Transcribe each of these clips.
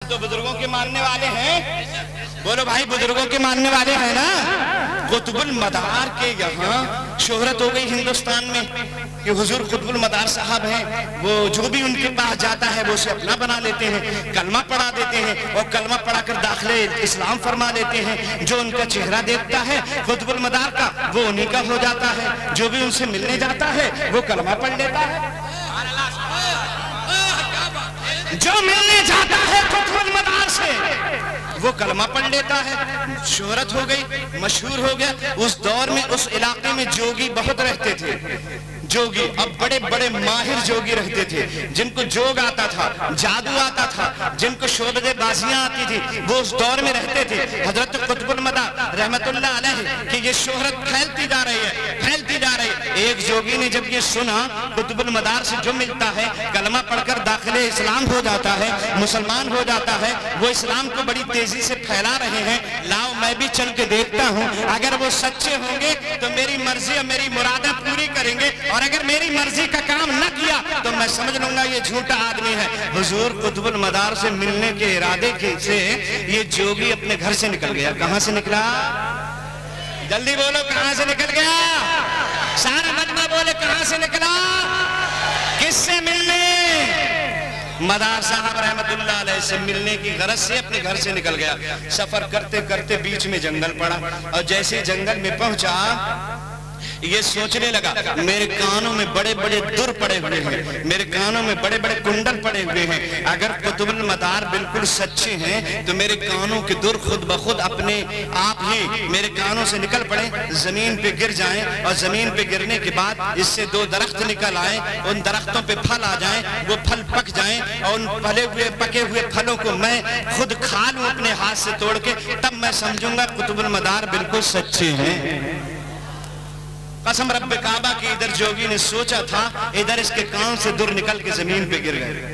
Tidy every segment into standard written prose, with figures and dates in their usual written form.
تو بزرگوں کے ماننے والے ہیں، بولو بھائی بزرگوں کے ماننے والے ہیں نا۔ قطب المدار کے یہاں شہرت ہو گئی ہندوستان میں کہ حضور قطب المدار صاحب ہیں، وہ جو بھی ان کے پاس جاتا ہے وہ اسے اپنا بنا لیتے ہیں، کلمہ پڑھا دیتے ہیں اور کلمہ پڑھا کر داخلے اسلام فرما دیتے ہیں۔ جو ان کا چہرہ دیکھتا ہے قطب المدار کا وہ انہی کا ہو جاتا ہے، جو بھی ان سے ملنے جاتا ہے وہ کلمہ پڑھ لیتا ہے۔ جو ملنے جاتا ہے قطب المدار سے وہ کلمہ پڑھ لیتا ہے۔ شہرت ہو گئی، مشہور ہو گیا۔ اس دور میں اس علاقے میں جوگی بہت رہتے تھے، جوگی، اب بڑے بڑے ماہر جوگی رہتے تھے، جن کو جوگ آتا تھا، جادو آتا تھا، جن کو شعبدے بازیاں آتی تھی، وہ اس دور میں رہتے تھے۔ حضرت قطب المدار رحمت اللہ علیہ کہ یہ شہرت پھیلتی جا رہی ہے، پھیلتی جا رہی ہے۔ ایک جوگی نے جب یہ سنا قطب المدار سے جو ملتا ہے کلمہ پڑھ کر داخل اسلام ہو جاتا ہے، مسلمان ہو جاتا ہے، وہ اسلام کو بڑی تیزی سے پھیلا رہے ہیں، لاؤ میں بھی چل کے دیکھتا ہوں، اگر وہ سچے ہوں گے تو میری مرضی اور میری مرادیں پوری کریں گے، اور اگر میری مرضی کا کام نہ کیا تو میں سمجھ لوں گا یہ جھوٹا آدمی ہے۔ حضور قطب المدار سے ملنے کے ارادے سے یہ جوگی اپنے گھر سے نکل گیا۔ کہاں سے نکلا؟ جلدی بولو، کہاں سے نکل گیا؟ سارا مجمع بولے، کہاں سے نکلا؟ کس سے ملنے؟ مدار صاحب رحمت اللہ علیہ سے ملنے کی غرض سے اپنے گھر سے نکل گیا۔ سفر کرتے کرتے بیچ میں جنگل پڑا، اور جیسے جنگل میں پہنچا یہ سوچنے لگا میرے کانوں میں بڑے بڑے در پڑے ہوئے ہیں، میرے کانوں میں بڑے بڑے کنڈل پڑے ہوئے ہیں، اگر قطب المدار بالکل سچے ہیں تو میرے کانوں کے در خود بخود اپنے آپ ہی میرے کانوں سے نکل پڑے، زمین پہ گر جائیں، اور زمین پہ گرنے کے بعد اس سے دو درخت نکل آئیں، ان درختوں پہ پھل آ جائیں، وہ پھل پک جائیں، اور ان پکے ہوئے پھلوں کو میں خود کھا لوں اپنے ہاتھ سے توڑ کے، تب میں سمجھوں گا قطب المدار بالکل سچے ہیں۔ قسم رب کعبہ کی ادھر جوگی نے سوچا تھا، ادھر اس کے کان سے در نکل کے زمین پہ گر گئے۔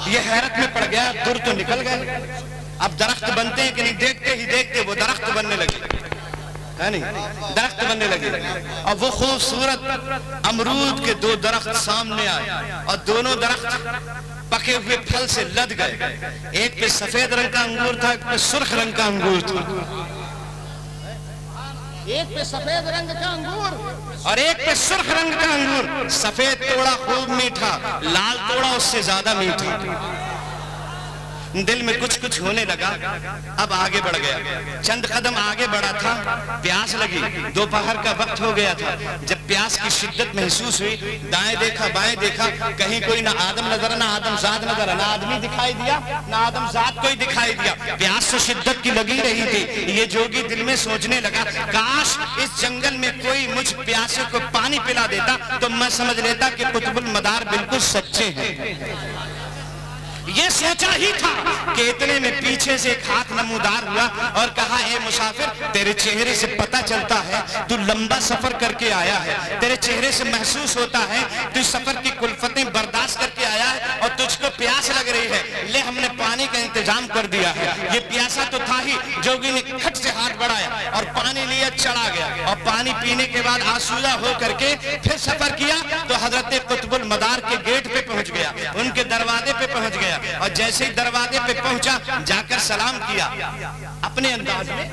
یہ حیرت میں پڑ گیا، در تو نکل گئے، اب درخت بنتے ہیں کہ نہیں؟ دیکھتے ہی دیکھتے وہ درخت بننے لگے، ہے نہیں؟ درخت بننے لگے، اور وہ خوبصورت امرود کے دو درخت سامنے آئے، اور دونوں درخت پکے ہوئے پھل سے لد گئے۔ ایک پہ سفید رنگ کا انگور تھا، ایک پہ سرخ رنگ کا انگور تھا، ایک پہ سفید رنگ کا انگور اور ایک پہ سرخ رنگ کا انگور۔ سفید توڑا خوب میٹھا، لال توڑا اس سے زیادہ میٹھا۔ دل میں کچھ ہونے لگا، اب آگے بڑھ گیا، چند قدم آگے بڑھا تھا، پیاس لگی، دوپہر کا وقت ہو گیا تھا۔ جب پیاس کی شدت محسوس ہوئی، دائیں دیکھا بائیں دیکھا، کہیں کوئی نہ آدم نظر، نہ آدم ذات نظر، نہ آدمی دکھائی دیا، نہ آدم ذات کوئی دکھائی دیا۔ پیاس تو شدت کی لگی رہی تھی۔ یہ جوگی دل میں سوچنے لگا کاش اس جنگل میں کوئی مجھ پیاسے کو پانی پلا دیتا تو میں سمجھ لیتا کہ قطب المدار بالکل سچے ہیں۔ یہ سوچا ہی تھا کہ اتنے میں پیچھے سے ایک ہاتھ نمودار ہوا اور کہا اے مسافر، تیرے چہرے سے پتہ چلتا ہے تو لمبا سفر کر کے آیا ہے، تیرے چہرے سے محسوس ہوتا ہے تو سفر کی کلفتیں برداشت کر کے آیا ہے اور تجھ کو پیاس لگ رہی ہے، لے ہم نے پانی کا انتظام کر دیا ہے۔ یہ پیاسا تو تھا ہی، جوگی نے کھٹ سے ہاتھ بڑھایا اور پانی لیا، چڑھا گیا، اور پانی پینے کے بعد آسودہ ہو کر کے پھر سفر کیا تو حضرت قطب المدار کے گیٹ پہ پہنچ گیا، ان کے دروازے پہ پہنچ گیا، اور جیسے ہی دروازے پہ پہنچا جا کر سلام کیا اپنے انداز میں۔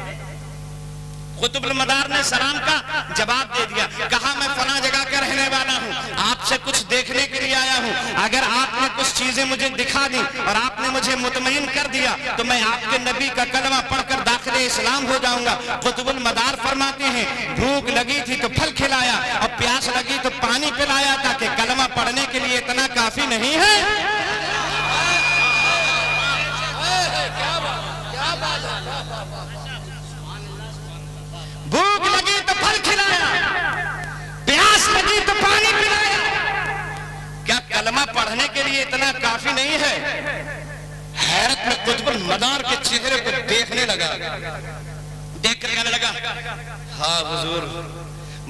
قطب المدار نے سلام کا جواب دے دیا، کہا میں فلاں جگہ کا رہنے والا ہوں، آپ سے کچھ دیکھنے کے لیے آیا ہوں، اگر آپ نے کچھ چیزیں مجھے دکھا دی اور آپ نے مجھے مطمئن کر دیا تو میں آپ کے نبی کا کلمہ پڑھ کر داخل اسلام ہو جاؤں گا۔ قطب المدار فرماتے ہیں بھوک لگی تھی تو پھل کھلایا اور پیاس لگی تو پانی پلایا، تاکہ کلمہ پڑھنے کے لیے اتنا کافی نہیں ہے؟ بھوک لگی تو پھل کھلایا، پیاس لگی تو پانی پلایا، کیا کلمہ پڑھنے کے لیے اتنا کافی نہیں ہے؟ حیرت میں قطب المدار کے چہرے کو دیکھنے لگا، دیکھ کر کہنے لگا ہاں حضور،